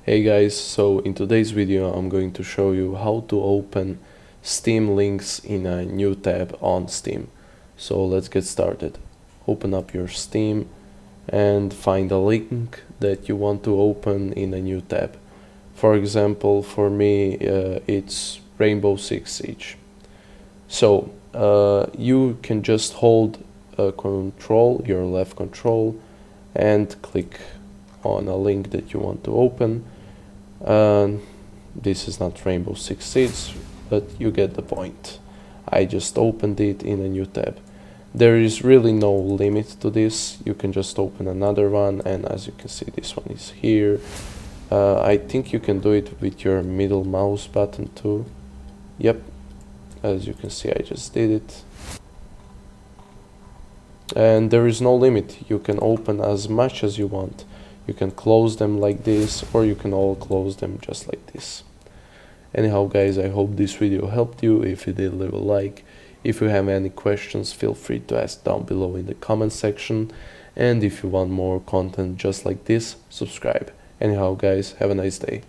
Hey guys, so in today's video I'm going to show you how to open Steam links in a new tab on Steam. So let's get started. Open up your Steam and find a link that you want to open in a new tab. For example, for me it's Rainbow Six Siege. So you can just hold control, your left control, and click on a link that you want to open. This is not Rainbow Six Siege, but you get the point. I just opened it in a new tab. There is really no limit to this. You can just open another one, and as you can see, this one is here. I think you can do it with your middle mouse button too. Yep, as you can see, I just did it. And there is no limit. You can open as much as you want. You can close them like this, or you can all close them just like this. Anyhow guys, I hope this video helped you. If you did, leave a like. If you have any questions, feel free to ask down below in the comment section. And if you want more content just like this, subscribe. Anyhow guys, have a nice day.